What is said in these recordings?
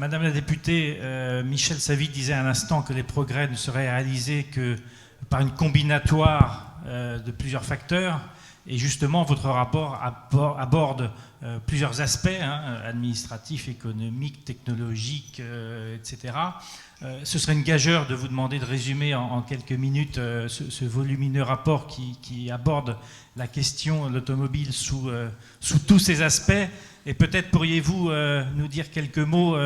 Madame la députée, Michel Savy disait à l'instant que les progrès ne seraient réalisés que par une combinatoire de plusieurs facteurs. Et justement, votre rapport aborde plusieurs aspects, administratifs, économiques, technologiques, etc. Ce serait une gageure de vous demander de résumer en quelques minutes ce volumineux rapport qui aborde la question de l'automobile sous tous ces aspects. Et peut-être pourriez-vous nous dire quelques mots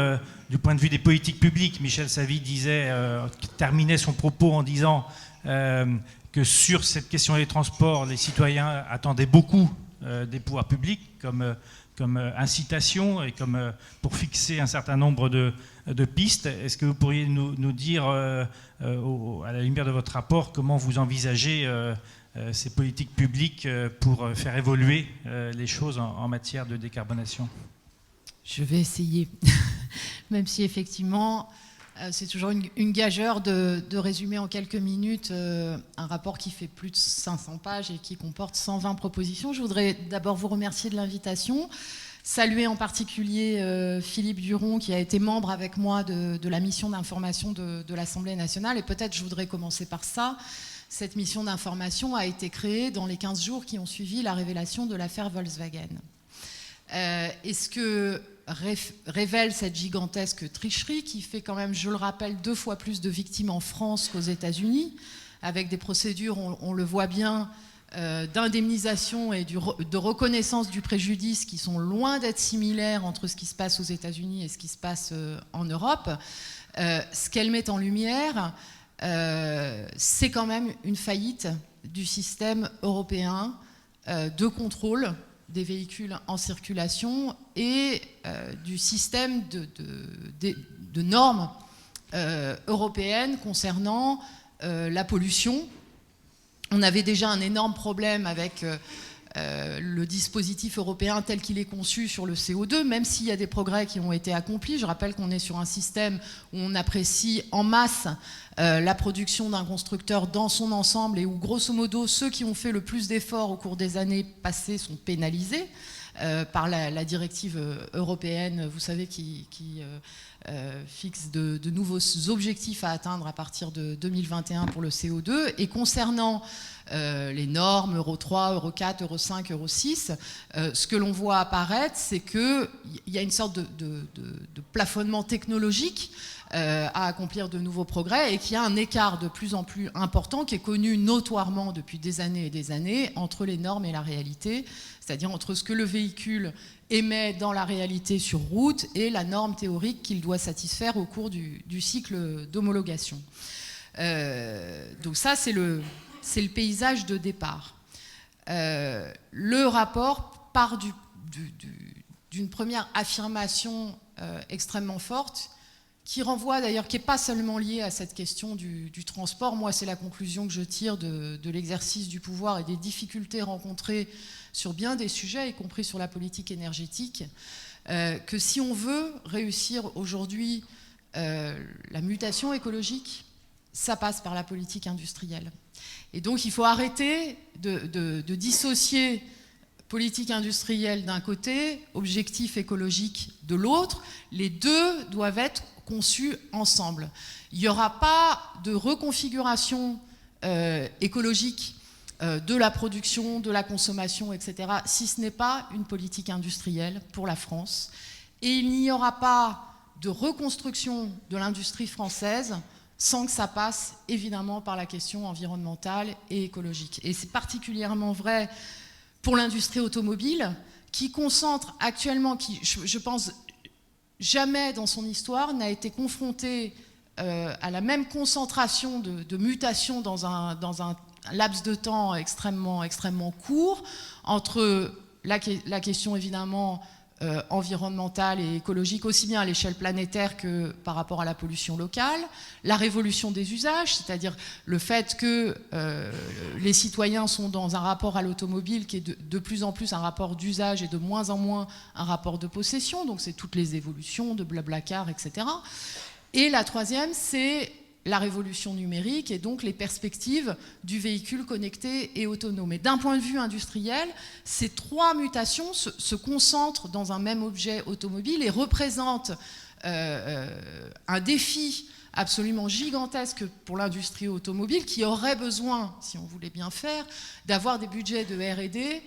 du point de vue des politiques publiques. Michel Savy terminait son propos en disant que sur cette question des transports, les citoyens attendaient beaucoup des pouvoirs publics comme incitation et comme pour fixer un certain nombre de pistes. Est-ce que vous pourriez nous dire, à la lumière de votre rapport, comment vous envisagez ces politiques publiques pour faire évoluer les choses en matière de décarbonation? Je vais essayer, même si effectivement c'est toujours une gageure de résumer en quelques minutes un rapport qui fait plus de 500 pages et qui comporte 120 propositions. Je voudrais d'abord vous remercier de l'invitation, saluer en particulier Philippe Duron qui a été membre avec moi de la mission d'information de l'Assemblée nationale, et peut-être je voudrais commencer par ça. Cette mission d'information a été créée dans les 15 jours qui ont suivi la révélation de l'affaire Volkswagen. Et ce que révèle cette gigantesque tricherie qui fait quand même, je le rappelle, 2 fois plus de victimes en France qu'aux États-Unis, avec des procédures, on le voit bien, d'indemnisation et de reconnaissance du préjudice qui sont loin d'être similaires entre ce qui se passe aux États-Unis et ce qui se passe en Europe. Ce qu'elle met en lumière, c'est quand même une faillite du système européen de contrôle des véhicules en circulation et du système de normes européennes concernant la pollution. On avait déjà un énorme problème avec le dispositif européen tel qu'il est conçu sur le CO2, même s'il y a des progrès qui ont été accomplis. Je rappelle qu'on est sur un système où on apprécie en masse la production d'un constructeur dans son ensemble et où, grosso modo, ceux qui ont fait le plus d'efforts au cours des années passées sont pénalisés par la directive européenne, vous savez, qui fixe de nouveaux objectifs à atteindre à partir de 2021 pour le CO2. Et concernant les normes Euro 3, Euro 4, Euro 5, Euro 6, ce que l'on voit apparaître, c'est qu'il y a une sorte de plafonnement technologique à accomplir de nouveaux progrès et qu'il y a un écart de plus en plus important qui est connu notoirement depuis des années et des années entre les normes et la réalité, c'est-à-dire entre ce que le véhicule émet dans la réalité sur route et la norme théorique qu'il doit satisfaire au cours du cycle d'homologation. Donc ça, c'est le paysage de départ. Le rapport part d'une première affirmation extrêmement forte qui renvoie d'ailleurs, qui n'est pas seulement liée à cette question du transport. Moi, c'est la conclusion que je tire de l'exercice du pouvoir et des difficultés rencontrées sur bien des sujets, y compris sur la politique énergétique, que si on veut réussir aujourd'hui la mutation écologique, ça passe par la politique industrielle. Et donc, il faut arrêter de dissocier politique industrielle d'un côté, objectif écologique de l'autre. Les deux doivent être conçus ensemble. Il n'y aura pas de reconfiguration écologique de la production, de la consommation, etc., si ce n'est pas une politique industrielle pour la France. Et il n'y aura pas de reconstruction de l'industrie française sans que ça passe évidemment par la question environnementale et écologique. Et c'est particulièrement vrai pour l'industrie automobile qui concentre actuellement, qui je pense jamais dans son histoire n'a été confrontée à la même concentration de mutations dans un laps de temps extrêmement court entre la question évidemment environnementale et écologique, aussi bien à l'échelle planétaire que par rapport à la pollution locale, la révolution des usages, c'est-à-dire le fait que les citoyens sont dans un rapport à l'automobile qui est de plus en plus un rapport d'usage et de moins en moins un rapport de possession, donc c'est toutes les évolutions de Blablacar, etc. Et la troisième, c'est la révolution numérique et donc les perspectives du véhicule connecté et autonome. Et d'un point de vue industriel, ces trois mutations se concentrent dans un même objet automobile et représentent un défi absolument gigantesque pour l'industrie automobile qui aurait besoin, si on voulait bien faire, d'avoir des budgets de R&D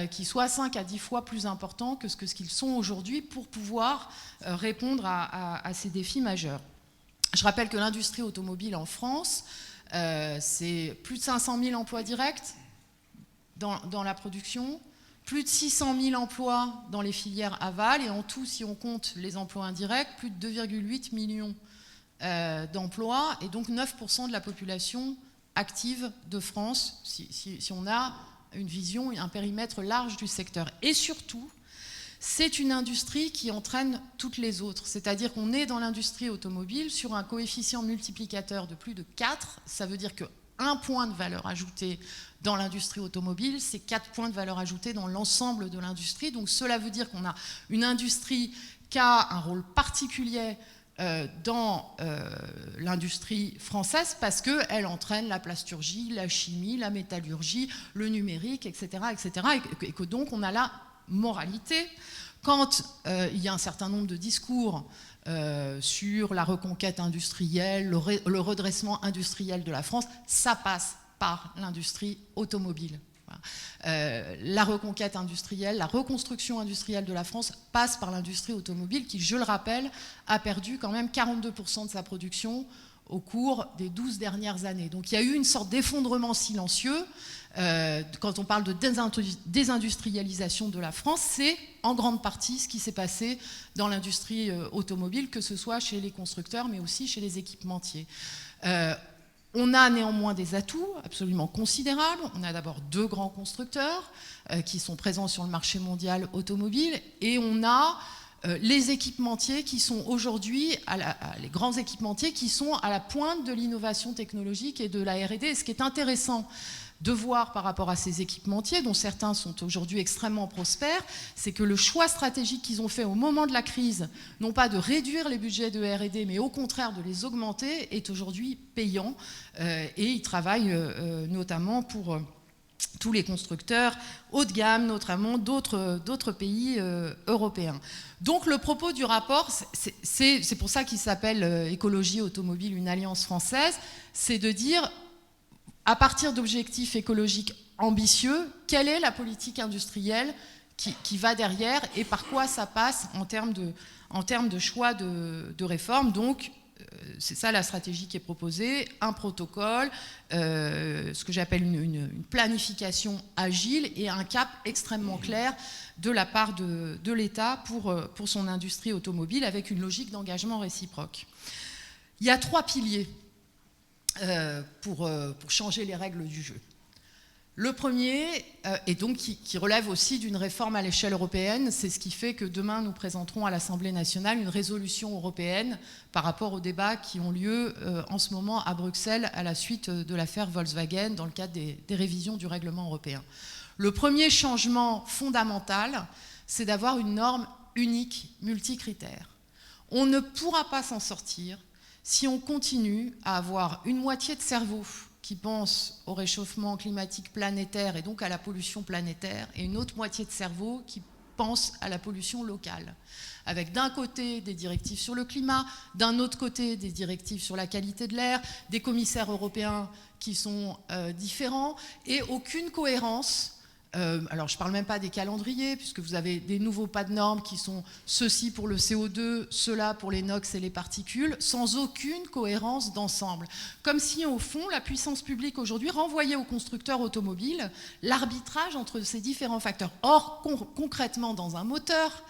qui soient 5 à 10 fois plus importants que ce qu'ils sont aujourd'hui pour pouvoir répondre à ces défis majeurs. Je rappelle que l'industrie automobile en France, c'est plus de 500 000 emplois directs dans la production, plus de 600 000 emplois dans les filières aval, et en tout, si on compte les emplois indirects, plus de 2,8 millions d'emplois, et donc 9% de la population active de France, si on a une vision, un périmètre large du secteur. Et surtout, c'est une industrie qui entraîne toutes les autres, c'est-à-dire qu'on est dans l'industrie automobile sur un coefficient multiplicateur de plus de 4, ça veut dire qu'un point de valeur ajoutée dans l'industrie automobile, c'est 4 points de valeur ajoutée dans l'ensemble de l'industrie. Donc cela veut dire qu'on a une industrie qui a un rôle particulier dans l'industrie française parce qu'elle entraîne la plasturgie, la chimie, la métallurgie, le numérique, etc. Et que donc on a la moralité. Quand il y a un certain nombre de discours sur la reconquête industrielle, le redressement industriel de la France, ça passe par l'industrie automobile. La reconquête industrielle, la reconstruction industrielle de la France passe par l'industrie automobile qui, je le rappelle, a perdu quand même 42% de sa production au cours des 12 dernières années. Donc il y a eu une sorte d'effondrement silencieux. Quand on parle de désindustrialisation de la France, c'est en grande partie ce qui s'est passé dans l'industrie automobile, que ce soit chez les constructeurs, mais aussi chez les équipementiers. On a néanmoins des atouts absolument considérables. On a d'abord 2 grands constructeurs qui sont présents sur le marché mondial automobile, et on a les équipementiers qui sont aujourd'hui, les grands équipementiers qui sont à la pointe de l'innovation technologique et de la R&D. Et ce qui est intéressant de voir par rapport à ces équipementiers, dont certains sont aujourd'hui extrêmement prospères, c'est que le choix stratégique qu'ils ont fait au moment de la crise, non pas de réduire les budgets de R&D, mais au contraire de les augmenter, est aujourd'hui payant. Et ils travaillent notamment pour tous les constructeurs haut de gamme, notamment d'autres pays européens. Donc le propos du rapport, c'est pour ça qu'il s'appelle Écologie automobile, une alliance française, c'est de dire, à partir d'objectifs écologiques ambitieux, quelle est la politique industrielle qui va derrière et par quoi ça passe en termes de choix de réforme. Donc, c'est ça la stratégie qui est proposée, un protocole, ce que j'appelle une planification agile et un cap extrêmement clair de la part de l'État pour son industrie automobile avec une logique d'engagement réciproque. Il y a 3 piliers pour changer les règles du jeu. Le premier, et donc qui relève aussi d'une réforme à l'échelle européenne, c'est ce qui fait que demain nous présenterons à l'Assemblée nationale une résolution européenne par rapport aux débats qui ont lieu en ce moment à Bruxelles à la suite de l'affaire Volkswagen dans le cadre des révisions du règlement européen. Le premier changement fondamental, c'est d'avoir une norme unique, multicritère. On ne pourra pas s'en sortir si on continue à avoir une moitié de cerveau qui pense au réchauffement climatique planétaire et donc à la pollution planétaire, et une autre moitié de cerveau qui pense à la pollution locale, avec d'un côté des directives sur le climat, d'un autre côté des directives sur la qualité de l'air, des commissaires européens qui sont différents, et aucune cohérence. Alors je ne parle même pas des calendriers, puisque vous avez des nouveaux pas de normes qui sont ceux-ci pour le CO2, ceux-là pour les NOx et les particules, sans aucune cohérence d'ensemble. Comme si, au fond, la puissance publique aujourd'hui renvoyait aux constructeurs automobiles l'arbitrage entre ces différents facteurs. Or, concrètement, dans un moteur,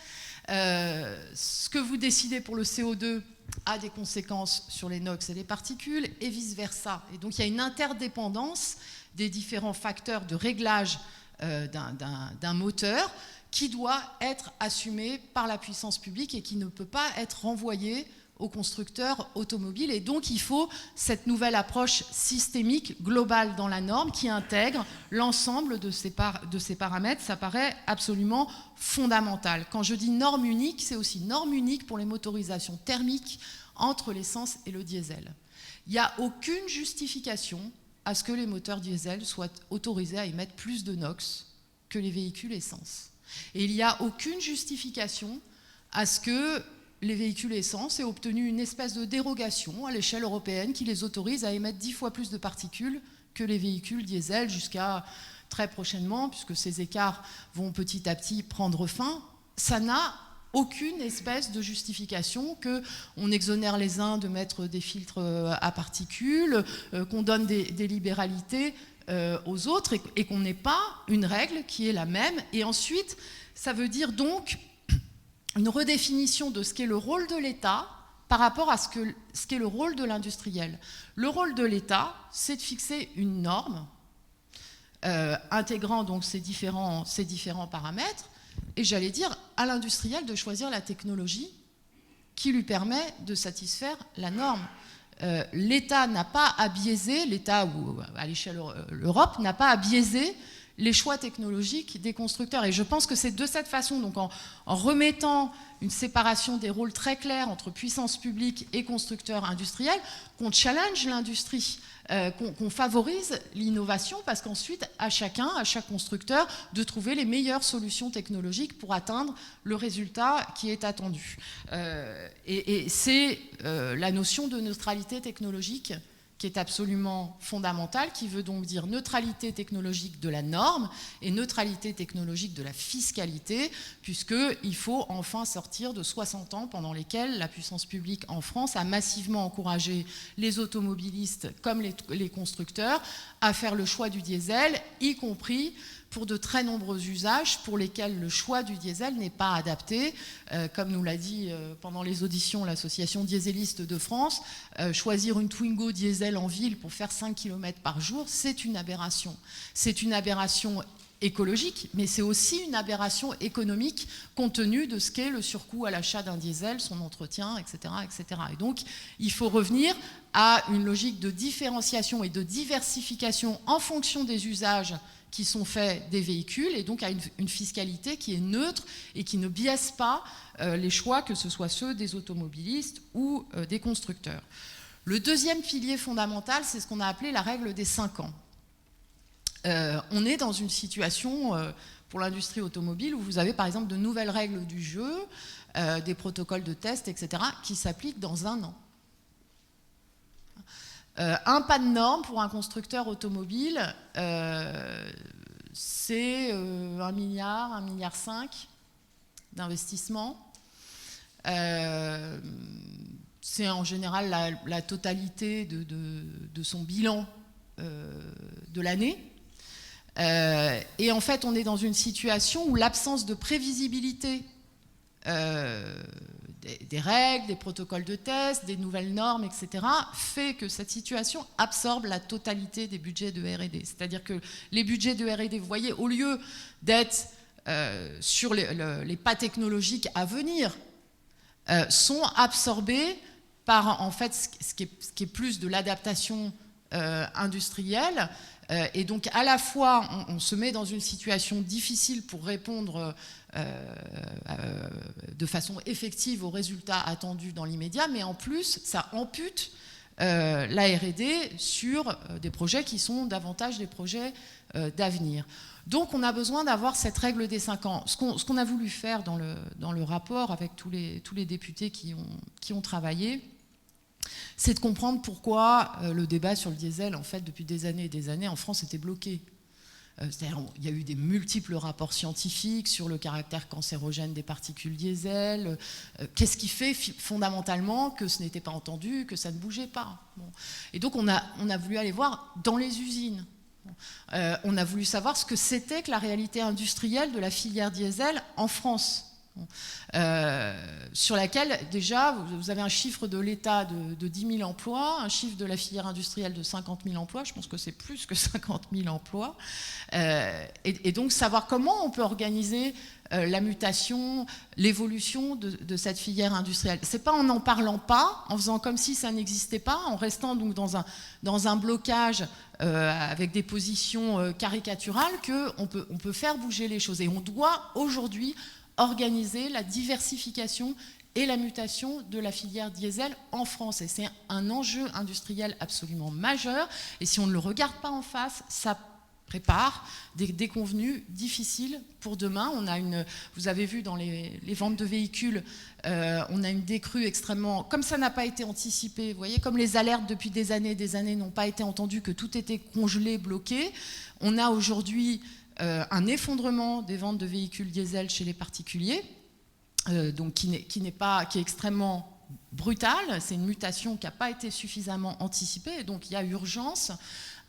ce que vous décidez pour le CO2 a des conséquences sur les NOx et les particules, et vice-versa. Et donc il y a une interdépendance des différents facteurs de réglage d'un moteur qui doit être assumé par la puissance publique et qui ne peut pas être renvoyé aux constructeurs automobiles. Et donc il faut cette nouvelle approche systémique, globale dans la norme, qui intègre l'ensemble de ces paramètres. Ça paraît absolument fondamental. Quand je dis norme unique, c'est aussi norme unique pour les motorisations thermiques entre l'essence et le diesel. Il n'y a aucune justification à ce que les moteurs diesel soient autorisés à émettre plus de NOx que les véhicules essence. Et il n'y a aucune justification à ce que les véhicules essence aient obtenu une espèce de dérogation à l'échelle européenne qui les autorise à émettre 10 fois plus de particules que les véhicules diesel jusqu'à très prochainement, puisque ces écarts vont petit à petit prendre fin. Ça n'a aucune espèce de justification qu'on exonère les uns de mettre des filtres à particules, qu'on donne des libéralités aux autres et qu'on n'ait pas une règle qui est la même. Et ensuite, ça veut dire donc une redéfinition de ce qu'est le rôle de l'État par rapport à ce qu'est le rôle de l'industriel. Le rôle de l'État, c'est de fixer une norme intégrant donc ces différents paramètres, et j'allais dire à l'industriel de choisir la technologie qui lui permet de satisfaire la norme. L'État n'a pas à biaiser, l'État ou à l'échelle l'Europe n'a pas à biaiser les choix technologiques des constructeurs. Et je pense que c'est de cette façon, donc en remettant une séparation des rôles très clairs entre puissance publique et constructeurs industriels, qu'on challenge l'industrie, qu'on favorise l'innovation, parce qu'ensuite, à chaque constructeur, de trouver les meilleures solutions technologiques pour atteindre le résultat qui est attendu. Et c'est la notion de neutralité technologique qui est absolument fondamentale, qui veut donc dire neutralité technologique de la norme et neutralité technologique de la fiscalité, puisqu'il faut enfin sortir de 60 ans pendant lesquels la puissance publique en France a massivement encouragé les automobilistes comme les constructeurs à faire le choix du diesel, y compris pour de très nombreux usages pour lesquels le choix du diesel n'est pas adapté. Comme nous l'a dit pendant les auditions l'association dieseliste de France, choisir une Twingo diesel en ville pour faire 5 km par jour, c'est une aberration. C'est une aberration écologique, mais c'est aussi une aberration économique compte tenu de ce qu'est le surcoût à l'achat d'un diesel, son entretien, etc., etc. Et donc, il faut revenir à une logique de différenciation et de diversification en fonction des usages qui sont faits des véhicules, et donc à une fiscalité qui est neutre et qui ne biaise pas les choix, que ce soit ceux des automobilistes ou des constructeurs. Le deuxième pilier fondamental, c'est ce qu'on a appelé la règle des 5 ans. On est dans une situation pour l'industrie automobile où vous avez par exemple de nouvelles règles du jeu, des protocoles de test, etc., qui s'appliquent dans 1 an. Un pas de norme pour un constructeur automobile, c'est 1 milliard, 1,5 milliard d'investissement. C'est en général la totalité de son bilan de l'année. Et en fait, on est dans une situation où l'absence de prévisibilité des règles, des protocoles de test, des nouvelles normes, etc., fait que cette situation absorbe la totalité des budgets de R&D. C'est-à-dire que les budgets de R&D, vous voyez, au lieu d'être sur les pas technologiques à venir, sont absorbés par, en fait, ce qui est plus de l'adaptation industrielle. Et donc, à la fois, on se met dans une situation difficile pour répondre de façon effective aux résultats attendus dans l'immédiat, mais en plus, ça ampute la R&D sur des projets qui sont davantage des projets d'avenir. Donc, on a besoin d'avoir cette règle des 5 ans. Ce qu'on a voulu faire dans le rapport avec tous les députés qui ont travaillé, c'est de comprendre pourquoi le débat sur le diesel, en fait, depuis des années et des années, en France, était bloqué. C'est-à-dire, il y a eu des multiples rapports scientifiques sur le caractère cancérogène des particules diesel. Qu'est-ce qui fait fondamentalement que ce n'était pas entendu, que ça ne bougeait pas? Bon. Et donc, on a voulu aller voir dans les usines. On a voulu savoir ce que c'était que la réalité industrielle de la filière diesel en France. Sur laquelle, déjà, vous avez un chiffre de l'État de 10 000 emplois, un chiffre de la filière industrielle de 50 000 emplois, je pense que c'est plus que 50 000 emplois, et donc savoir comment on peut organiser la mutation, l'évolution de cette filière industrielle. C'est pas en n'en parlant pas, en faisant comme si ça n'existait pas, en restant donc dans un blocage avec des positions caricaturales, qu'on peut faire bouger les choses. Et on doit aujourd'hui organiser la diversification et la mutation de la filière diesel en France. Et c'est un enjeu industriel absolument majeur. Et si on ne le regarde pas en face, ça prépare des déconvenues difficiles pour demain. Vous avez vu dans les ventes de véhicules, on a une décrue extrêmement... Comme ça n'a pas été anticipé, vous voyez, comme les alertes depuis des années n'ont pas été entendues, que tout était congelé, bloqué, on a aujourd'hui un effondrement des ventes de véhicules diesel chez les particuliers, donc qui est extrêmement brutale. C'est une mutation qui n'a pas été suffisamment anticipée, et donc il y a urgence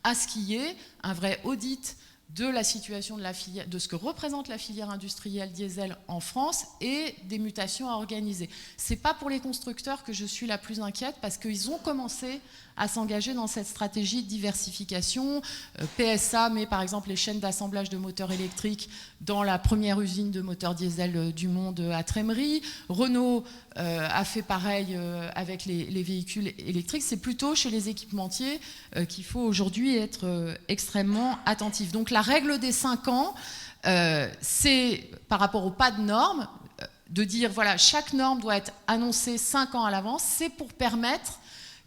à ce qu'il y ait un vrai audit de la situation de la filière, de ce que représente la filière industrielle diesel en France et des mutations à organiser. Ce n'est pas pour les constructeurs que je suis la plus inquiète, parce qu'ils ont commencé à s'engager dans cette stratégie de diversification. PSA met par exemple les chaînes d'assemblage de moteurs électriques dans la première usine de moteurs diesel du monde à Trémery. Renault a fait pareil avec les véhicules électriques. C'est plutôt chez les équipementiers qu'il faut aujourd'hui être extrêmement attentif. Donc la règle des 5 ans, c'est par rapport au pas de normes, de dire voilà, chaque norme doit être annoncée 5 ans à l'avance. C'est pour permettre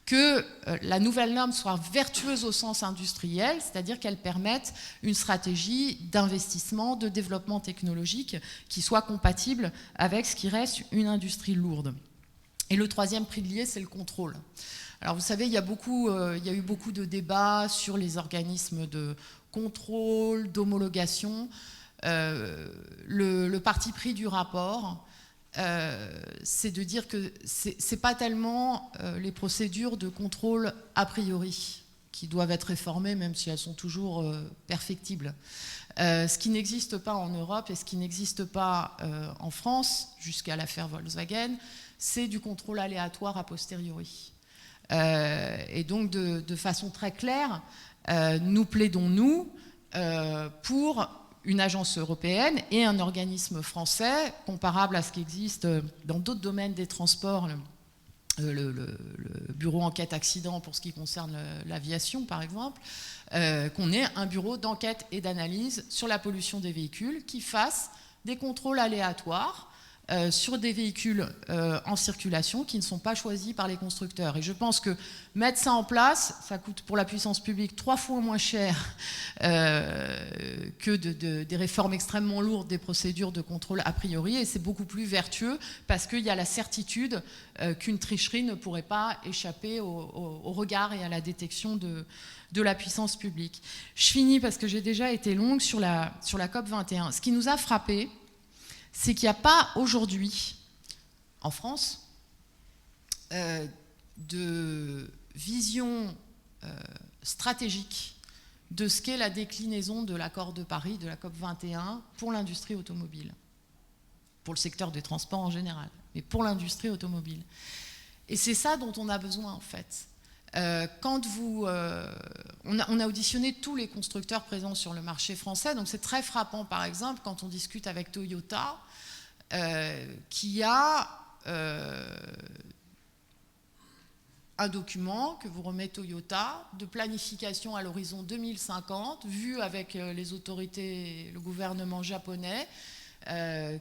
que la nouvelle norme soit vertueuse au sens industriel, c'est-à-dire qu'elle permette une stratégie d'investissement, de développement technologique qui soit compatible avec ce qui reste une industrie lourde. Et le troisième pilier, c'est le contrôle. Alors vous savez, il y a eu beaucoup de débats sur les organismes de contrôle, d'homologation. Le parti pris du rapport, c'est de dire que c'est pas tellement les procédures de contrôle a priori qui doivent être réformées, même si elles sont toujours perfectibles. Ce qui n'existe pas en Europe et ce qui n'existe pas en France, jusqu'à l'affaire Volkswagen, c'est du contrôle aléatoire a posteriori. Et donc de façon très claire, nous plaidons, pour une agence européenne et un organisme français comparable à ce qui existe dans d'autres domaines des transports, le bureau enquête accident pour ce qui concerne l'aviation par exemple, qu'on ait un bureau d'enquête et d'analyse sur la pollution des véhicules qui fasse des contrôles aléatoires sur des véhicules en circulation qui ne sont pas choisis par les constructeurs. Et je pense que mettre ça en place, ça coûte pour la puissance publique 3 fois moins cher que des réformes extrêmement lourdes des procédures de contrôle a priori, et c'est beaucoup plus vertueux parce qu'il y a la certitude qu'une tricherie ne pourrait pas échapper au regard et à la détection de la puissance publique. Je finis parce que j'ai déjà été longue sur la COP21. Ce qui nous a frappé, c'est qu'il n'y a pas aujourd'hui, en France, de vision stratégique de ce qu'est la déclinaison de l'accord de Paris, de la COP21, pour l'industrie automobile, pour le secteur des transports en général, mais pour l'industrie automobile. Et c'est ça dont on a besoin, en fait. On a auditionné tous les constructeurs présents sur le marché français, donc c'est très frappant, par exemple, quand on discute avec Toyota, qui a un document que vous remet Toyota de planification à l'horizon 2050, vu avec les autorités, le gouvernement japonais,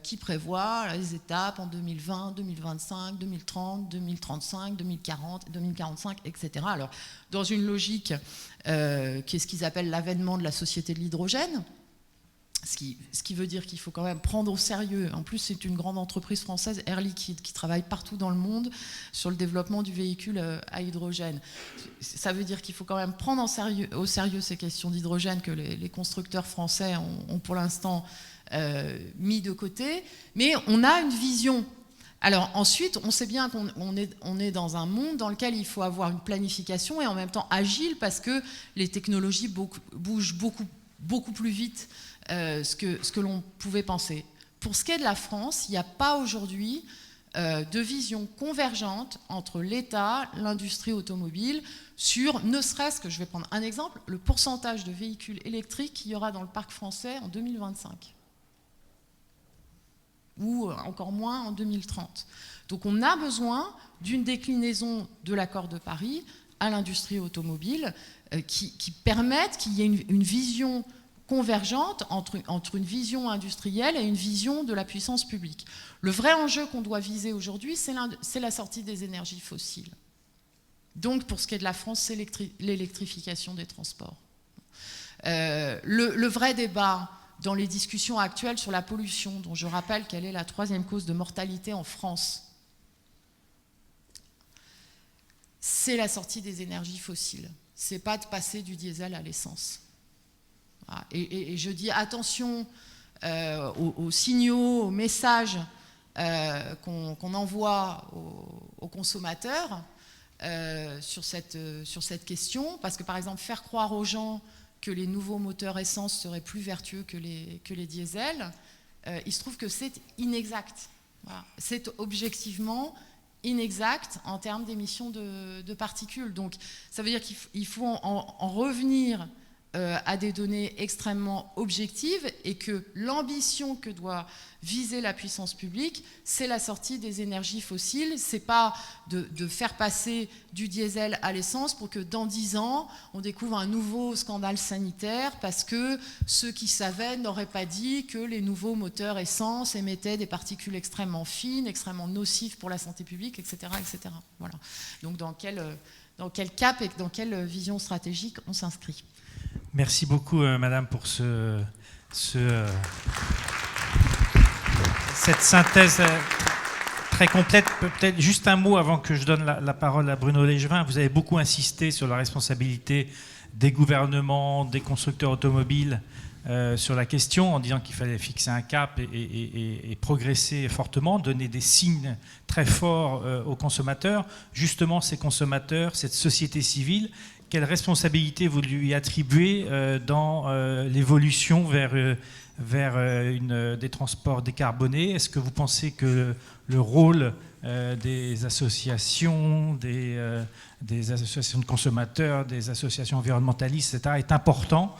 qui prévoit les étapes en 2020, 2025, 2030, 2035, 2040, 2045, etc. Alors, dans une logique qui est ce qu'ils appellent l'avènement de la société de l'hydrogène, ce qui veut dire qu'il faut quand même prendre au sérieux. En plus, c'est une grande entreprise française, Air Liquide, qui travaille partout dans le monde sur le développement du véhicule à hydrogène. Ça veut dire qu'il faut quand même prendre au sérieux ces questions d'hydrogène que les constructeurs français ont pour l'instant mis de côté, mais on a une vision. Alors ensuite, on sait bien qu'on est dans un monde dans lequel il faut avoir une planification et en même temps agile, parce que les technologies bougent beaucoup plus vite ce que l'on pouvait penser. Pour ce qui est de la France, il n'y a pas aujourd'hui de vision convergente entre l'État, l'industrie automobile, sur, ne serait-ce que, je vais prendre un exemple, le pourcentage de véhicules électriques qu'il y aura dans le parc français en 2025. Ou encore moins en 2030. Donc on a besoin d'une déclinaison de l'accord de Paris à l'industrie automobile qui permette qu'il y ait une vision convergente entre une vision industrielle et une vision de la puissance publique. Le vrai enjeu qu'on doit viser aujourd'hui, c'est la sortie des énergies fossiles. Donc pour ce qui est de la France, c'est l'électrification des transports. Le vrai débat dans les discussions actuelles sur la pollution, dont je rappelle qu'elle est la 3e cause de mortalité en France, c'est la sortie des énergies fossiles. C'est pas de passer du diesel à l'essence. Voilà. Et je dis attention aux signaux, aux messages qu'on envoie aux consommateurs sur cette question, parce que par exemple faire croire aux gens que les nouveaux moteurs essence seraient plus vertueux que les diesels, il se trouve que c'est inexact. Voilà. C'est objectivement inexact en termes d'émissions de particules. Donc ça veut dire qu'il faut en revenir à des données extrêmement objectives et que l'ambition que doit viser la puissance publique, c'est la sortie des énergies fossiles. C'est pas de faire passer du diesel à l'essence pour que dans 10 ans, on découvre un nouveau scandale sanitaire parce que ceux qui savaient n'auraient pas dit que les nouveaux moteurs essence émettaient des particules extrêmement fines, extrêmement nocives pour la santé publique, etc. etc. Voilà. Donc dans quel cap et dans quelle vision stratégique on s'inscrit? Merci beaucoup, Madame, pour cette synthèse très complète. Peut-être juste un mot avant que je donne la parole à Bruno Légevin. Vous avez beaucoup insisté sur la responsabilité des gouvernements, des constructeurs automobiles sur la question, en disant qu'il fallait fixer un cap et progresser fortement, donner des signes très forts aux consommateurs. Justement, ces consommateurs, cette société civile, quelle responsabilité vous lui attribuez dans l'évolution vers des transports décarbonés? Est-ce que vous pensez que le rôle des associations, des associations de consommateurs, des associations environnementalistes, etc., est important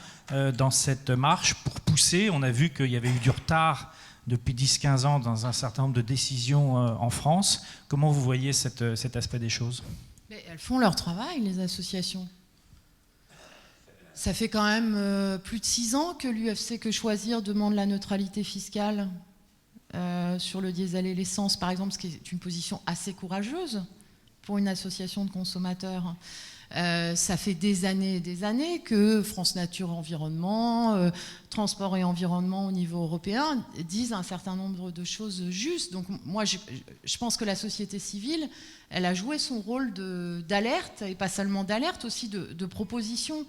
dans cette marche pour pousser? On a vu qu'il y avait eu du retard depuis 10-15 ans dans un certain nombre de décisions en France. Comment vous voyez cet aspect des choses? Mais elles font leur travail, les associations. Ça fait quand même plus de 6 ans que l'UFC Que Choisir demande la neutralité fiscale sur le diesel et l'essence, par exemple, ce qui est une position assez courageuse pour une association de consommateurs. Ça fait des années que France Nature Environnement, Transport et Environnement au niveau européen disent un certain nombre de choses justes. Donc moi, je pense que la société civile, elle a joué son rôle d'alerte, et pas seulement d'alerte, aussi de proposition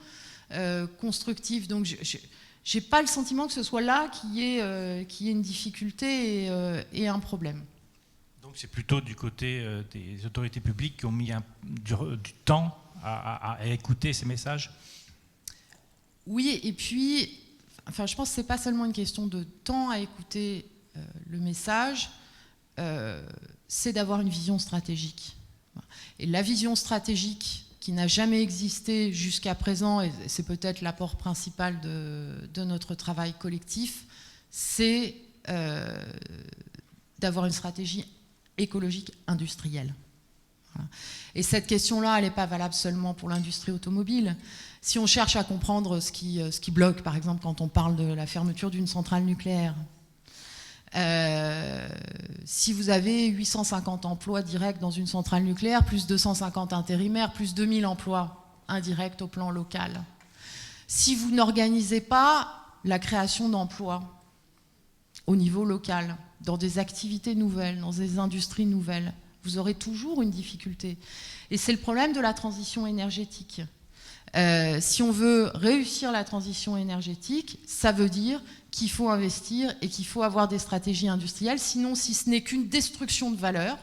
constructive. Donc je n'ai pas le sentiment que ce soit là qu'il y ait une difficulté et un problème. Donc c'est plutôt du côté des autorités publiques qui ont mis du temps à écouter ces messages? Oui, et puis, enfin, je pense que ce n'est pas seulement une question de temps à écouter le message, c'est d'avoir une vision stratégique. Et la vision stratégique qui n'a jamais existé jusqu'à présent, et c'est peut-être l'apport principal de notre travail collectif, c'est d'avoir une stratégie écologique industrielle. Voilà. Et cette question-là, elle n'est pas valable seulement pour l'industrie automobile. Si on cherche à comprendre ce qui bloque, par exemple, quand on parle de la fermeture d'une centrale nucléaire, si vous avez 850 emplois directs dans une centrale nucléaire, plus 250 intérimaires, plus 2000 emplois indirects au plan local, si vous n'organisez pas la création d'emplois au niveau local, dans des activités nouvelles, dans des industries nouvelles, vous aurez toujours une difficulté. Et c'est le problème de la transition énergétique. Si on veut réussir la transition énergétique, ça veut dire qu'il faut investir et qu'il faut avoir des stratégies industrielles. Sinon, si ce n'est qu'une destruction de valeur,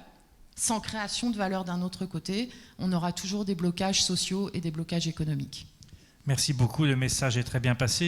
sans création de valeur d'un autre côté, on aura toujours des blocages sociaux et des blocages économiques. Merci beaucoup, le message est très bien passé.